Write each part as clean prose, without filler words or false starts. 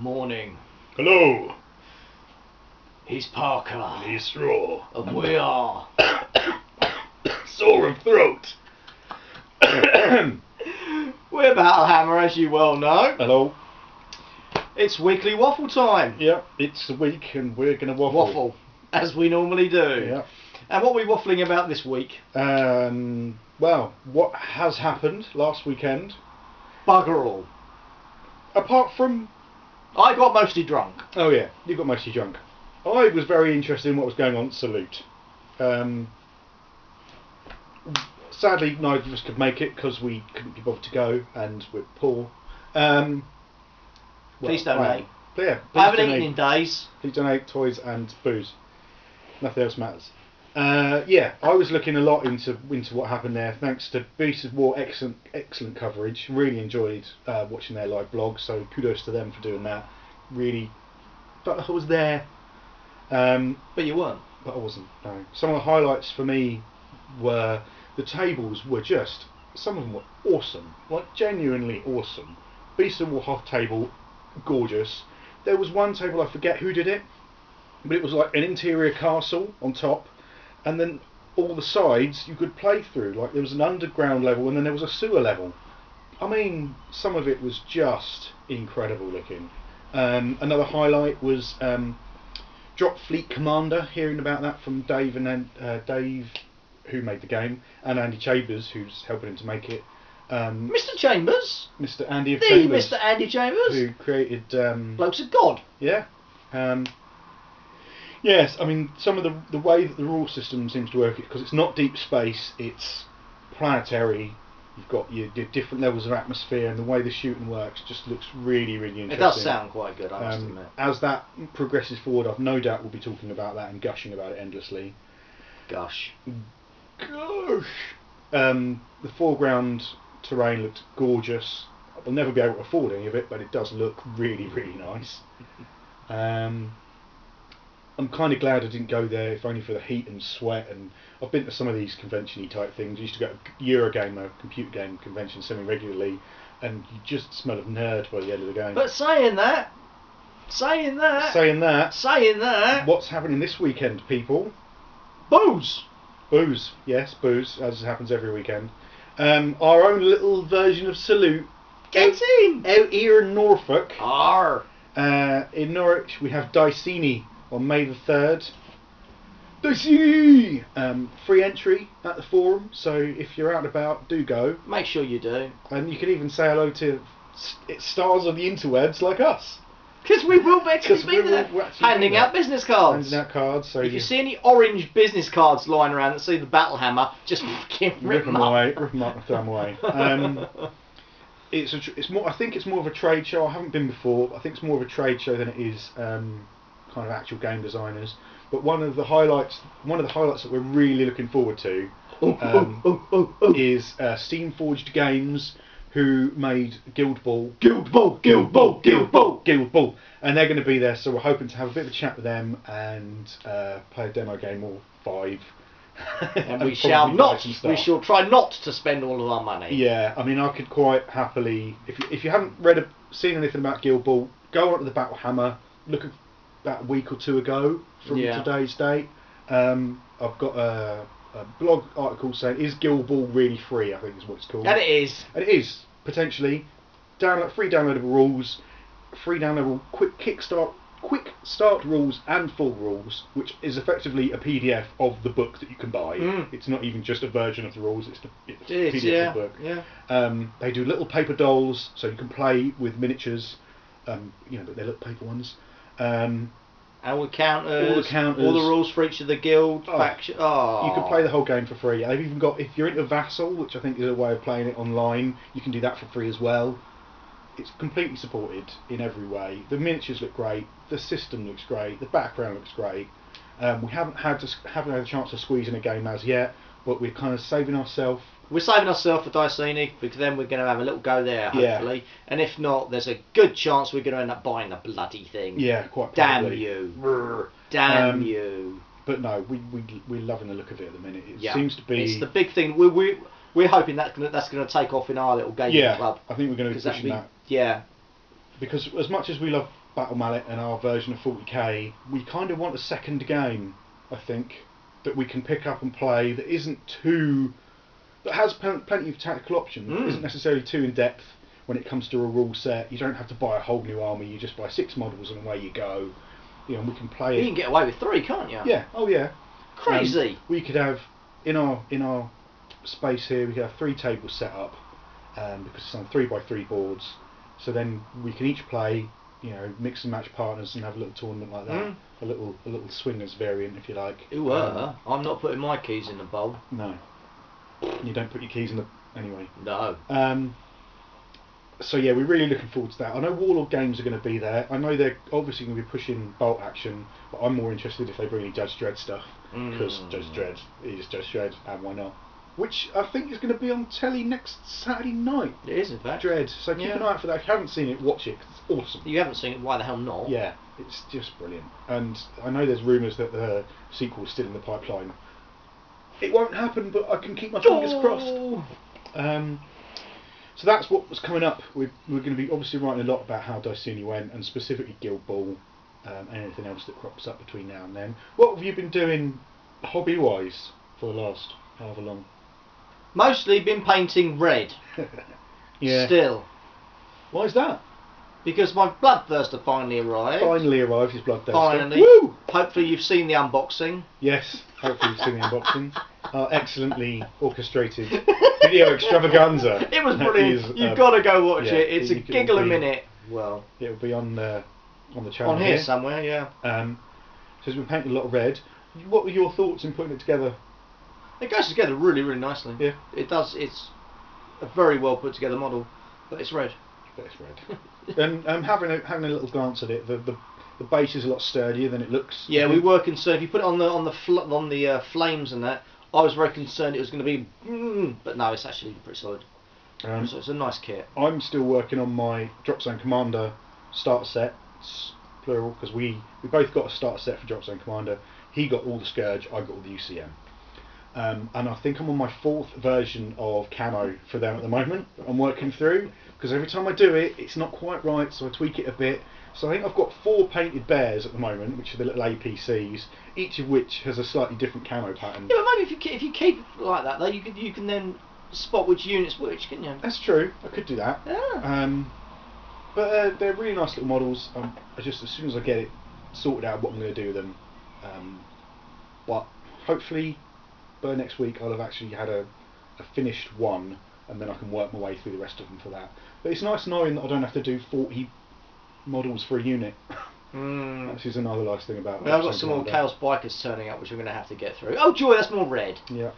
Morning. Hello. He's Parker. And he's Straw. And we are. Sore of throat. We're Battlehammer, as you well know. Hello. It's weekly waffle time. Yep, it's a week and we're going to waffle. Waffle, as we normally do. Yep. And what are we waffling about this week? Well, what has happened last weekend? Bugger all. Apart from... I got mostly drunk. Oh yeah, you got mostly drunk. I was very interested in what was going on at Salute. Sadly, neither of us could make it because we couldn't be bothered to go and we're poor. Please donate. Yeah, I haven't eaten in days. Please donate toys and booze. Nothing else matters. Yeah, I was looking a lot into what happened there. Thanks to Beast of War, excellent coverage. Really enjoyed watching their live blog. So kudos to them for doing that. Really felt like I was there. But you weren't. But I wasn't. No. Some of the highlights for me were the tables were just, some of them were awesome, like genuinely awesome. Beast of War Hoth table, gorgeous. There was one table, I forget who did it, but it was like an interior castle on top, and then all the sides you could play through. Like there was an underground level and then there was a sewer level. I mean, some of it was just incredible looking. Another highlight was Drop Fleet Commander, hearing about that from Dave and Dave, who made the game, and Andy Chambers, who's helping him to make it. Mr. Chambers? Mr. Andy of the Chambers. Mr. Andy Chambers? Who created... Blokes of God. Yeah. Yes, I mean, some of the way that the rule system seems to work, because it's not deep space, it's planetary. You've got your different levels of atmosphere, and the way the shooting works just looks really, really interesting. It does sound quite good, I must admit. As that progresses forward, I've no doubt we'll be talking about that and gushing about it endlessly. Gosh. The foreground terrain looked gorgeous. I'll never be able to afford any of it, but it does look really, really nice. I'm kind of glad I didn't go there, if only for the heat and sweat. And I've been to some of these convention-y type things. I used to go to Eurogamer, computer game convention, semi-regularly, and you just smell of nerd by the end of the game. But saying that, what's happening this weekend, people? Booze, yes, booze, as happens every weekend. Our own little version of Salute. Get in! Out here in Norfolk. Arr! In Norwich, we have Dicini on May the 3rd. Dicini! Free entry at the forum, so if you're out and about, do go. Make sure you do. And you can even say hello to stars of the interwebs like us. Because we will actually be there, handing out business cards. Handing out cards. So if you see any orange business cards lying around that see the Battlehammer, just fucking rip them away, rip them up and throw them away. It's more. I think it's more of a trade show. I haven't been before. I think it's more of a trade show than it is kind of actual game designers. But one of the highlights that we're really looking forward to is Steamforged Games, who made Guild Ball, and they're going to be there. So we're hoping to have a bit of a chat with them and play a demo game or 5. And we shall try not to spend all of our money. Yeah, I mean, I could quite happily, if you haven't seen anything about Guild Ball, go onto the Battlehammer, look at about a week or two ago from today's date. I've got a blog article saying, is Guild Ball really free? I think is what it's called. And it is. And it is, potentially. Free downloadable rules, free downloadable quick start rules and full rules, which is effectively a PDF of the book that you can buy. It's not even just a version of the rules, it's a PDF of the book. Yeah. They do little paper dolls, so you can play with miniatures, but they're little paper ones. And all the counters, all the rules for each of the guild faction. Oh. You can play the whole game for free. They've even got, if you're into Vassal, which I think is a way of playing it online, you can do that for free as well. It's completely supported in every way. The miniatures look great, the system looks great, the background looks great. We haven't had a chance to squeeze in a game as yet, but we're kind of saving ourselves. We're saving ourselves for Dicini, because then we're going to have a little go there, hopefully. Yeah. And if not, there's a good chance we're going to end up buying the bloody thing. Yeah, quite Damn probably. you. Damn you. But no, we're loving the look of it at the minute. It seems to be... It's the big thing. We're hoping that's going to take off in our little gaming club. I think we're going to be pushing that. Yeah. because as much as we love Battle Mallet and our version of 40k, we kind of want a second game, I think, that we can pick up and play that has plenty of tactical options, isn't necessarily too in depth when it comes to a rule set. You don't have to buy a whole new army, you just buy 6 models and away you go. You know, we can play it. You can get away with 3, can't you? Yeah, oh yeah. Crazy. We could have, in our space here, we could have 3 tables set up, because it's on 3x3 boards, so then we can each play, you know, mix and match partners and have a little tournament like that. A little swingers variant, if you like. Ooh, I'm not putting my keys in the bowl. No. You don't put your keys in the... Anyway. No. So yeah, we're really looking forward to that. I know Warlord Games are going to be there. I know they're obviously going to be pushing Bolt Action, but I'm more interested if they bring any Judge Dredd stuff, because Judge Dredd is Judge Dredd, and why not? Which I think is going to be on telly next Saturday night. It is, in fact. Dredd. So keep an eye out for that. If you haven't seen it, watch it, 'cause it's awesome. You haven't seen it, why the hell not? Yeah, it's just brilliant. And I know there's rumours that the sequel's still in the pipeline. It won't happen, but I can keep my fingers crossed. So that's what was coming up. We're going to be obviously writing a lot about how Dicini went, and specifically Guild Ball, and anything else that crops up between now and then. What have you been doing hobby-wise for the last however long? Mostly been painting red. Yeah. Still. Why is that? Because my Bloodthirster finally arrived. Finally arrived, his Bloodthirster. Finally. Woo! Hopefully you've seen the unboxing. Yes, hopefully you've seen the unboxing. Our excellently orchestrated video extravaganza. It was brilliant. You've got to go watch it. It's a giggle a minute. Well, it'll be on the channel on here somewhere. Yeah. So it's been painting a lot of red. What were your thoughts in putting it together? It goes together really, really nicely. Yeah. It does. It's a very well put together model, but it's red. But it's red. And having a little glance at it, the base is a lot sturdier than it looks. Yeah, we were concerned. If you put it on the flames and that, I was very concerned it was going to be, but no, it's actually pretty solid. So it's a nice kit. I'm still working on my Drop Zone Commander starter set. It's plural, because we both got a starter set for Drop Zone Commander. He got all the Scourge, I got all the UCM. And I think I'm on my 4th version of camo for them at the moment. I'm working through, because every time I do it, it's not quite right, so I tweak it a bit. So I think I've got 4 painted bears at the moment, which are the little APCs, each of which has a slightly different camo pattern. Yeah, but maybe if you keep it like that, though, you can then spot which unit's which, couldn't you? That's true. I could do that. Yeah. But they're really nice little models. I just, as soon as I get it sorted out what I'm going to do with them, but hopefully by next week I'll have actually had a finished one, and then I can work my way through the rest of them for that. But it's nice knowing that I don't have to do 40 models for a unit. That is another nice thing about it. Well, I've got some more Chaos Bikers turning up, which I'm going to have to get through. Oh joy, that's more red. Yeah.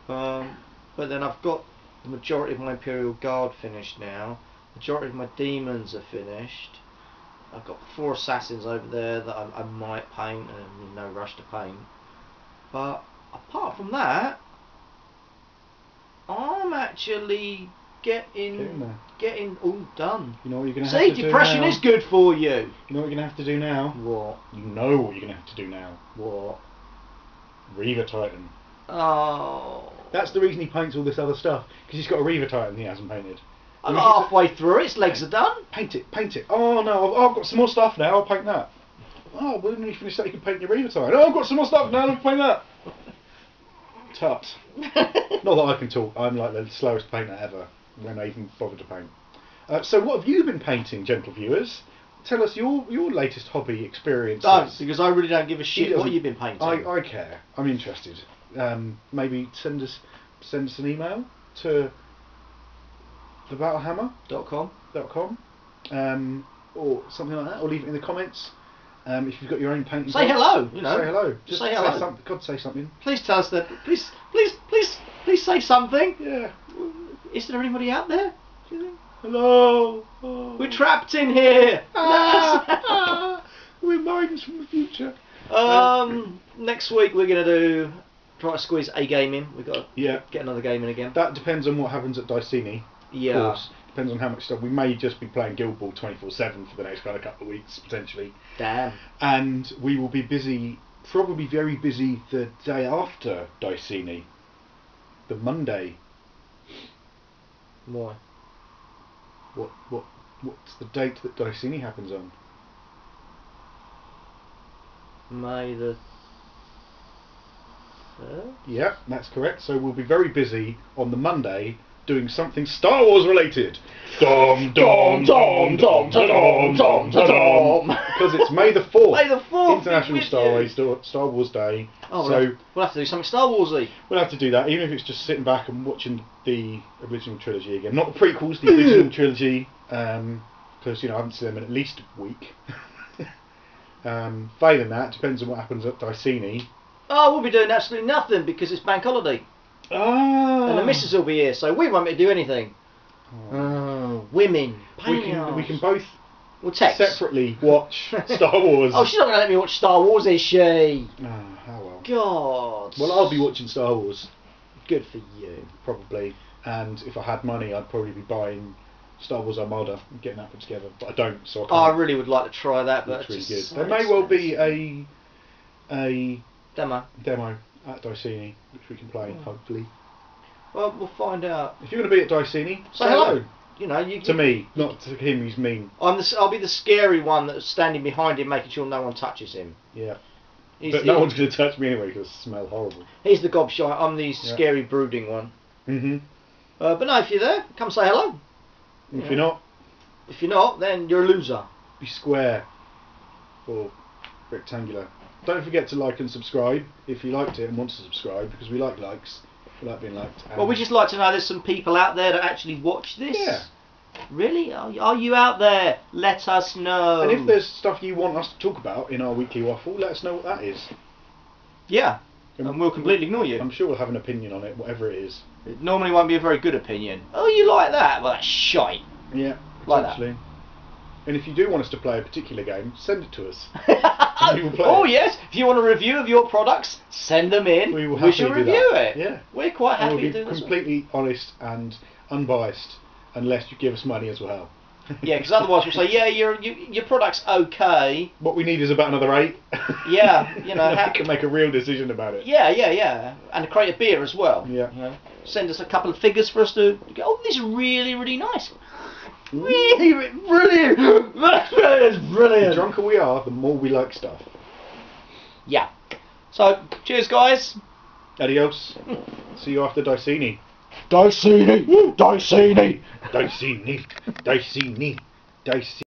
But then I've got the majority of my Imperial Guard finished now. Majority of my Demons are finished. I've got 4 Assassins over there that I might paint, and in no rush to paint. But apart from that, I'm actually getting all done. You know what you're going to have to do now? See, depression is good for you. You know what you're going to have to do now? What? You know what you're going to have to do now. What? Reaver Titan. Oh. That's the reason he paints all this other stuff, because he's got a Reaver Titan he hasn't painted. I'm halfway through it, its legs are done. Paint it. Oh no, I've got some more stuff now, I'll paint that. Oh, well, when you finish that you can paint your Reaver Titan. Oh, I've got some more stuff now, I'll paint that. Tut. Not that I can talk, I'm like the slowest painter ever, when I even bother to paint. So what have you been painting, gentle viewers? Tell us your latest hobby experiences. Don't, because I really don't give a shit what you've been painting. I care, I'm interested. Maybe send us an email to thebattlehammer.com or something like that, or leave it in the comments. If you've got your own painting, say hello. You know, say hello. Just say hello. Say something. Please tell us that. Please say something. Yeah. Is there anybody out there? Do you think? Hello. Oh. We're trapped in here. We're minds from the future. Next week we're gonna try to squeeze a game in. We've got to get another game in again. That depends on what happens at Dicini. Yeah. Of course. Depends on how much stuff. We may just be playing Guild Ball 24/7 for the next couple of weeks, potentially. Damn. And we will be busy, probably very busy, the day after Dicini. The Monday. Why? What What's the date that Dicini happens on? May the 3rd? Yeah, that's correct. So we'll be very busy on the Monday doing something Star Wars related. Dom dom dom dom dom dom dom. Because it's May the 4th. May the 4th. International Star Wars Day. Oh, so we'll have to do something Star Warsy. we'll have to do that, even if it's just sitting back and watching the original trilogy again. Not the prequels, the original trilogy. Because I haven't seen them in at least a week. Failing that, depends on what happens at Dicini. Oh, we'll be doing absolutely nothing because it's bank holiday. Ah. And the missus will be here, so we won't be able to do anything. Oh, women. We can both we'll text separately watch Star Wars. Oh, she's not going to let me watch Star Wars, is she? Oh, how well. God. Well, I'll be watching Star Wars. Good for you. Probably. And if I had money, I'd probably be buying Star Wars Armada and getting that put together. But I don't, so I can't. I really would like to try that, but it's really it's good. so There may well be a demo at Dicini, which we can play, hopefully. Well, we'll find out. If you're going to be at Dicini, say hello. To me, not to him. He's mean. I'll be the scary one that's standing behind him, making sure no one touches him. Yeah. But no one's going to touch me anyway because I smell horrible. He's the gobshite. I'm the scary, brooding one. Mhm. But no, if you're there, come say hello. If you're not, then you're a loser. Be square or rectangular. Don't forget to like and subscribe if you liked it and want to subscribe, because we like likes. We like being liked. Well, we just like to know there's some people out there that actually watch this. Yeah. Really? Are you out there? Let us know. And if there's stuff you want us to talk about in our weekly waffle, let us know what that is. Yeah. And we'll completely ignore you. I'm sure we'll have an opinion on it, whatever it is. It normally won't be a very good opinion. Oh, you like that? Well, that's shite. Yeah, like essentially. that. And if you do want us to play a particular game, send it to us. And we will play it. Yes. If you want a review of your products, send them in. We will shall happily do review that. it. Yeah. We're quite happy we'll to be do this. completely honest and unbiased, unless you give us money as well. Yeah, because otherwise we'll say, yeah, your product's okay. What we need is about another 8. Yeah, we can make a real decision about it. Yeah, and create a beer as well. Yeah. Send us a couple of figures for us to go. Oh, this is really, really nice. Really brilliant. That's brilliant. The drunker we are, the more we like stuff. Yeah. So, cheers, guys. Adios. See you after Dicini. Dicini. Dicini. Dicini. Dicini. Dicini.